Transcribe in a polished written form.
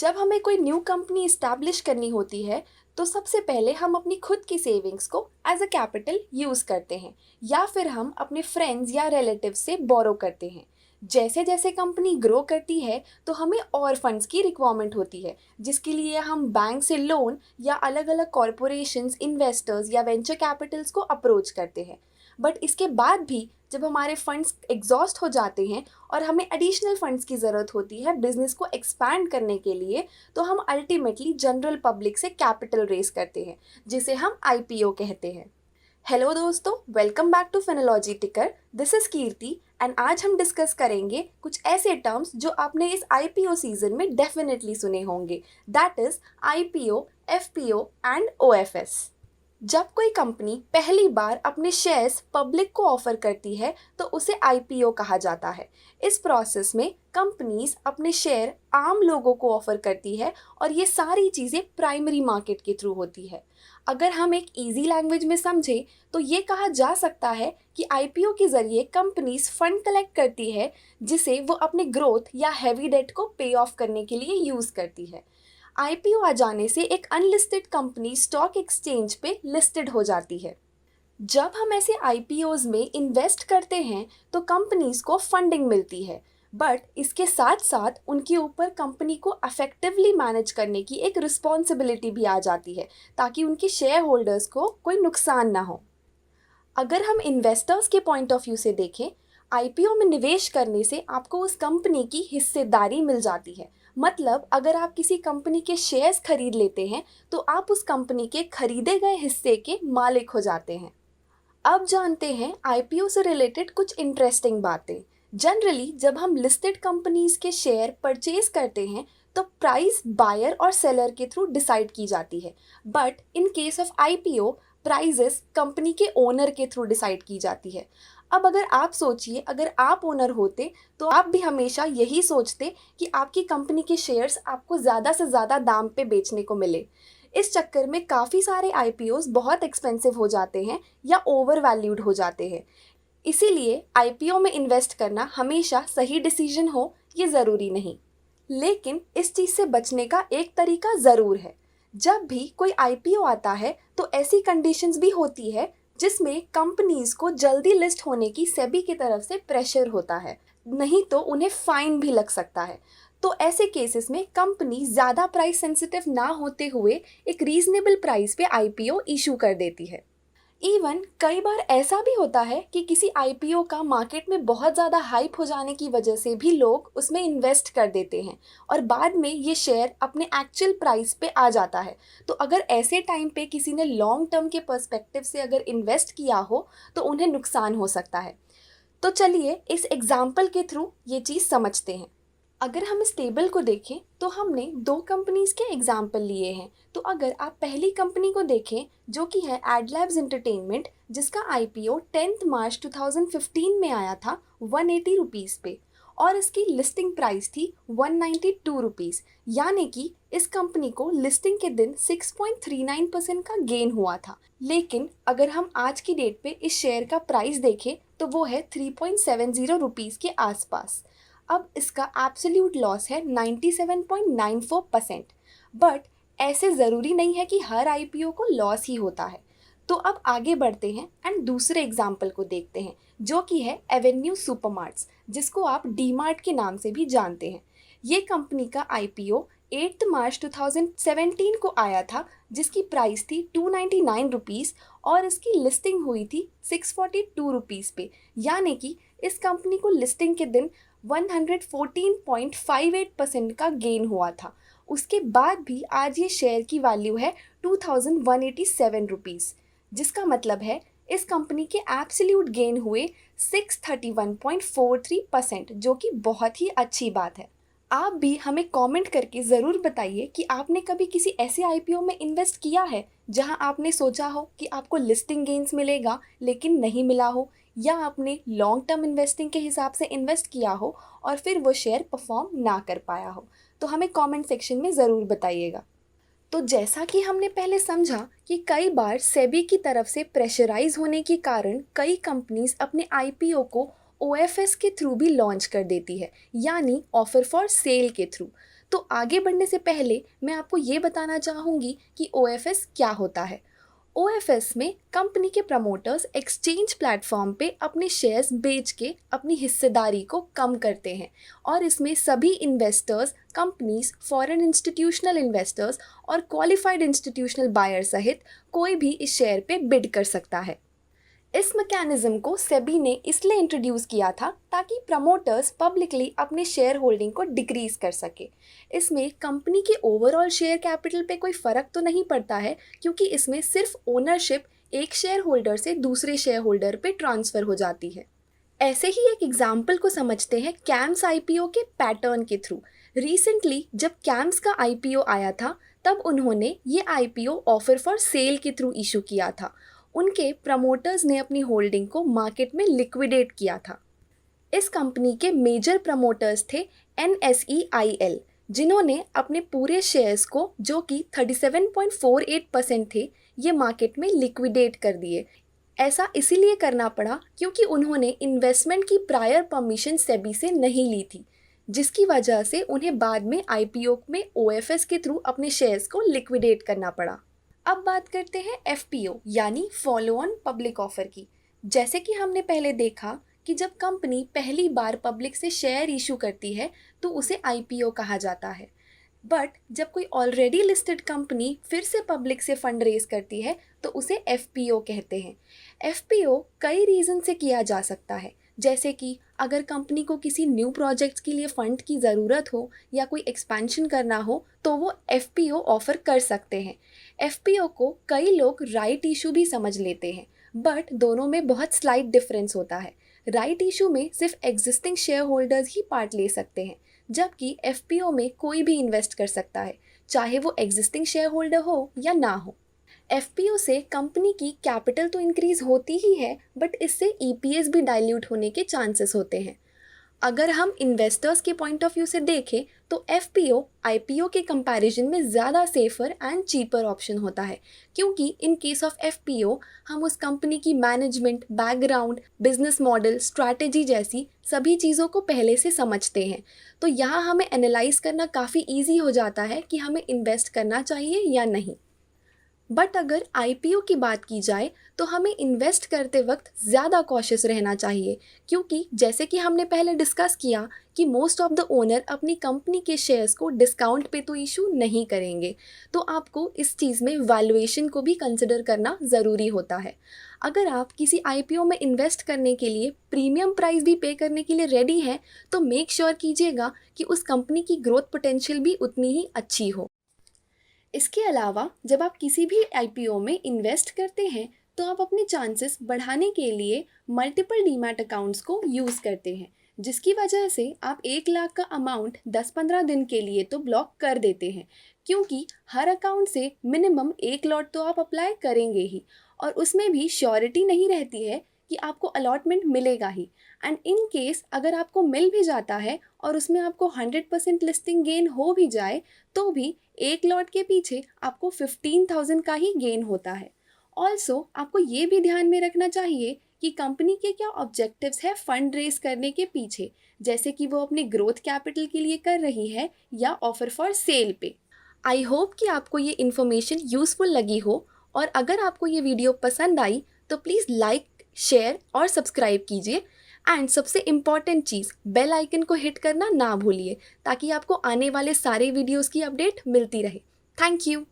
जब हमें कोई न्यू कंपनी इस्टेब्लिश करनी होती है तो सबसे पहले हम अपनी खुद की सेविंग्स को एज अ कैपिटल यूज़ करते हैं या फिर हम अपने फ्रेंड्स या रिलेटिव से बोरो करते हैं। जैसे जैसे कंपनी ग्रो करती है तो हमें और फंड्स की रिक्वायरमेंट होती है, जिसके लिए हम बैंक से लोन या अलग अलग कॉरपोरेशंस, इन्वेस्टर्स या वेंचर कैपिटल्स को अप्रोच करते हैं। बट इसके बाद भी जब हमारे फंड्स एग्जॉस्ट हो जाते हैं और हमें एडिशनल फंड्स की ज़रूरत होती है बिजनेस को एक्सपैंड करने के लिए, तो हम अल्टीमेटली जनरल पब्लिक से कैपिटल रेस करते हैं, जिसे हम आईपीओ कहते हैं। हेलो दोस्तों, वेलकम बैक टू फिनोलॉजी टिकर। दिस इज कीर्ति एंड आज हम डिस्कस करेंगे कुछ ऐसे टर्म्स जो आपने इस आईपीओ सीजन में डेफिनेटली सुने होंगे। That is IPO, FPO and OFS. जब कोई कंपनी पहली बार अपने शेयर्स पब्लिक को ऑफर करती है तो उसे आईपीओ कहा जाता है। इस प्रोसेस में कंपनीज अपने शेयर आम लोगों को ऑफर करती है और ये सारी चीज़ें प्राइमरी मार्केट के थ्रू होती है। अगर हम एक इजी लैंग्वेज में समझें तो ये कहा जा सकता है कि आईपीओ के ज़रिए कंपनीज फंड कलेक्ट करती है, जिसे वो अपने ग्रोथ या हैवी डेट को पे ऑफ करने के लिए यूज़ करती है। आईपीओ आ जाने से एक अनलिस्टेड कंपनी स्टॉक एक्सचेंज पे लिस्टेड हो जाती है। जब हम ऐसे आईपीओज में इन्वेस्ट करते हैं तो कंपनीज को फंडिंग मिलती है, बट इसके साथ साथ उनके ऊपर कंपनी को अफेक्टिवली मैनेज करने की एक रिस्पॉन्सिबिलिटी भी आ जाती है, ताकि उनके शेयर होल्डर्स को कोई नुकसान ना हो। अगर हम इन्वेस्टर्स के पॉइंट ऑफ व्यू से देखें, आईपीओ में निवेश करने से आपको उस कंपनी की हिस्सेदारी मिल जाती है। मतलब अगर आप किसी कंपनी के शेयर्स खरीद लेते हैं तो आप उस कंपनी के खरीदे गए हिस्से के मालिक हो जाते हैं। अब जानते हैं आईपीओ से रिलेटेड कुछ इंटरेस्टिंग बातें। जनरली जब हम लिस्टेड कंपनीज के शेयर परचेज करते हैं तो प्राइस बायर और सेलर के थ्रू डिसाइड की जाती है, but in case of IPO prices company के ओनर के थ्रू डिसाइड की जाती है। अब अगर आप सोचिए, अगर आप ओनर होते तो आप भी हमेशा यही सोचते कि आपकी कंपनी के शेयर्स आपको ज़्यादा से ज़्यादा दाम पे बेचने को मिले। इस चक्कर में काफ़ी सारे आईपीओज बहुत एक्सपेंसिव हो जाते हैं या ओवर वैल्यूड हो जाते हैं। इसीलिए आईपीओ में इन्वेस्ट करना हमेशा सही डिसीजन हो ये ज़रूरी नहीं। लेकिन इस चीज़ से बचने का एक तरीका ज़रूर है। जब भी कोई आईपीओ आता है तो ऐसी कंडीशंस भी होती है जिसमें कंपनीज को जल्दी लिस्ट होने की सेबी की तरफ से प्रेशर होता है, नहीं तो उन्हें फाइन भी लग सकता है। तो ऐसे केसेस में कंपनी ज़्यादा प्राइस सेंसिटिव ना होते हुए एक रीजनेबल प्राइस पे आईपीओ इशू कर देती है। इवन कई बार ऐसा भी होता है कि किसी आईपीओ का मार्केट में बहुत ज़्यादा हाइप हो जाने की वजह से भी लोग उसमें इन्वेस्ट कर देते हैं और बाद में ये शेयर अपने एक्चुअल प्राइस पे आ जाता है। तो अगर ऐसे टाइम पे किसी ने लॉन्ग टर्म के पर्सपेक्टिव से अगर इन्वेस्ट किया हो तो उन्हें नुकसान हो सकता है। तो चलिए इस एग्जाम्पल के थ्रू ये चीज़ समझते हैं। अगर हम इस टेबल को देखें तो हमने दो कंपनीज के एग्जाम्पल लिए हैं। तो अगर आप पहली कंपनी को देखें जो कि है एडलैब्स एंटरटेनमेंट, जिसका आईपीओ 10 मार्च 2015 में आया था 180 रुपीज़ पे और इसकी लिस्टिंग प्राइस थी 192 रुपीज़, यानी कि इस कंपनी को लिस्टिंग के दिन 6.39% का गेन हुआ था। लेकिन अगर हम आज की डेट पे इस शेयर का प्राइस देखें तो वो है 3.70 रुपीज़ के आसपास। अब इसका एब्सोल्यूट लॉस है 97.94%। बट ऐसे ज़रूरी नहीं है कि हर आईपीओ को लॉस ही होता है। तो अब आगे बढ़ते हैं एंड दूसरे एग्जाम्पल को देखते हैं जो कि है एवेन्यू सुपरमार्ट्स, जिसको आप डी मार्ट के नाम से भी जानते हैं। ये कंपनी का आईपीओ 8 मार्च 2017 को आया था, जिसकी प्राइस थी 299 रुपीज़ और इसकी लिस्टिंग हुई थी 642 रुपीज़ पे, यानी कि इस कंपनी को लिस्टिंग के दिन 114.58% का गेन हुआ था। उसके बाद भी आज ये शेयर की वैल्यू है 2187 रुपीज़, जिसका मतलब है इस कंपनी के एब्सोल्यूट गेन हुए 631.43%, जो कि बहुत ही अच्छी बात है। आप भी हमें कमेंट करके ज़रूर बताइए कि आपने कभी किसी ऐसे आईपीओ में इन्वेस्ट किया है जहां आपने सोचा हो कि आपको लिस्टिंग गेन्स मिलेगा लेकिन नहीं मिला हो, या आपने लॉन्ग टर्म इन्वेस्टिंग के हिसाब से इन्वेस्ट किया हो और फिर वो शेयर परफॉर्म ना कर पाया हो। तो हमें कमेंट सेक्शन में ज़रूर बताइएगा। तो जैसा कि हमने पहले समझा कि कई बार सेबी की तरफ से प्रेशराइज होने के कारण कई कंपनीज अपने आईपीओ को ओएफएस के थ्रू भी लॉन्च कर देती है, यानी ऑफर फॉर सेल के थ्रू। तो आगे बढ़ने से पहले मैं आपको ये बताना चाहूँगी कि OFS क्या होता है। OFS में कंपनी के प्रमोटर्स एक्सचेंज प्लेटफॉर्म पे अपने शेयर्स बेच के अपनी हिस्सेदारी को कम करते हैं और इसमें सभी investors, companies, foreign institutional investors और क्वालिफाइड इंस्टीट्यूशनल बायर सहित कोई भी इस शेयर पे बिड कर सकता है। इस मैकेनिज्म को सेबी ने इसलिए इंट्रोड्यूस किया था ताकि प्रमोटर्स पब्लिकली अपने शेयर होल्डिंग को डिक्रीज कर सके। इसमें कंपनी के ओवरऑल शेयर कैपिटल पे कोई फ़र्क तो नहीं पड़ता है, क्योंकि इसमें सिर्फ ओनरशिप एक शेयर होल्डर से दूसरे शेयर होल्डर पे ट्रांसफ़र हो जाती है। ऐसे ही एक एग्जाम्पल को समझते हैं कैम्स IPO के पैटर्न के थ्रू। रिसेंटली जब कैम्स का IPO आया था तब उन्होंने ये IPO ऑफर फॉर सेल के थ्रू इशू किया था। उनके प्रमोटर्स ने अपनी होल्डिंग को मार्केट में लिक्विडेट किया था। इस कंपनी के मेजर प्रमोटर्स थे NSEIL, जिन्होंने अपने पूरे शेयर्स को, जो कि 37.48% थे, ये मार्केट में लिक्विडेट कर दिए। ऐसा इसीलिए करना पड़ा क्योंकि उन्होंने इन्वेस्टमेंट की प्रायर परमिशन सेबी से नहीं ली थी, जिसकी वजह से उन्हें बाद में IPO में OFS के थ्रू अपने शेयर्स को लिक्विडेट करना पड़ा। अब बात करते हैं FPO यानी फॉलो ऑन पब्लिक ऑफर की। जैसे कि हमने पहले देखा कि जब कंपनी पहली बार पब्लिक से शेयर इशू करती है तो उसे IPO कहा जाता है, बट जब कोई ऑलरेडी लिस्टेड कंपनी फिर से पब्लिक से फंड रेज करती है तो उसे FPO कहते हैं। FPO कई रीज़न से किया जा सकता है, जैसे कि अगर कंपनी को किसी न्यू प्रोजेक्ट्स के लिए फ़ंड की ज़रूरत हो या कोई एक्सपेंशन करना हो तो वो FPO ऑफ़र कर सकते हैं। FPO को कई लोग राइट इशू भी समझ लेते हैं, बट दोनों में बहुत स्लाइट डिफरेंस होता है। राइट इशू में सिर्फ एग्जिस्टिंग शेयर होल्डर्स ही पार्ट ले सकते हैं, जबकि FPO में कोई भी इन्वेस्ट कर सकता है, चाहे वो एग्जिस्टिंग शेयर होल्डर हो या ना हो। FPO से कंपनी की कैपिटल तो इंक्रीज होती ही है, बट इससे EPS भी डाइल्यूट होने के चांसेस होते हैं। अगर हम इन्वेस्टर्स के पॉइंट ऑफ व्यू से देखें तो FPO IPO के कंपैरिजन में ज़्यादा सेफर एंड चीपर ऑप्शन होता है, क्योंकि इन केस ऑफ FPO हम उस कंपनी की management, background, business model, strategy जैसी सभी चीज़ों को पहले से समझते हैं। तो यहाँ हमें एनालाइज करना काफ़ी ईजी हो जाता है कि हमें इन्वेस्ट करना चाहिए या नहीं। बट अगर IPO की बात की जाए तो हमें इन्वेस्ट करते वक्त ज़्यादा कॉशियस रहना चाहिए, क्योंकि जैसे कि हमने पहले डिस्कस किया कि मोस्ट ऑफ द ओनर अपनी कंपनी के शेयर्स को डिस्काउंट पे तो इशू नहीं करेंगे, तो आपको इस चीज़ में वैल्यूएशन को भी कंसिडर करना ज़रूरी होता है। अगर आप किसी IPO में इन्वेस्ट करने के लिए प्रीमियम प्राइस भी पे करने के लिए रेडी हैं तो मेक श्योर कीजिएगा कि उस कंपनी की ग्रोथ पोटेंशियल भी उतनी ही अच्छी हो। इसके अलावा जब आप किसी भी IPO में इन्वेस्ट करते हैं तो आप अपने चांसेस बढ़ाने के लिए मल्टीपल डीमैट अकाउंट्स को यूज़ करते हैं, जिसकी वजह से आप 1 लाख का अमाउंट 10-15 दिन के लिए तो ब्लॉक कर देते हैं, क्योंकि हर अकाउंट से मिनिमम 1 लॉट तो आप अप्लाई करेंगे ही, और उसमें भी श्योरिटी नहीं रहती है कि आपको अलॉटमेंट मिलेगा ही। एंड इन केस अगर आपको मिल भी जाता है और उसमें आपको 100% लिस्टिंग गेन हो भी जाए तो भी 1 लॉट के पीछे आपको 15,000 का ही गेन होता है। ऑल्सो आपको ये भी ध्यान में रखना चाहिए कि कंपनी के क्या ऑब्जेक्टिव्स है फंड रेज करने के पीछे, जैसे कि वो अपने ग्रोथ कैपिटल के लिए कर रही है या ऑफर फॉर सेल पे। आई होप कि आपको ये इन्फॉर्मेशन यूज़फुल लगी हो, और अगर आपको ये वीडियो पसंद आई तो प्लीज़ लाइक, शेयर और सब्सक्राइब कीजिए। एंड सबसे इम्पॉर्टेंट चीज़, बेल आइकन को हिट करना ना भूलिए ताकि आपको आने वाले सारे वीडियोस की अपडेट मिलती रहे। Thank you.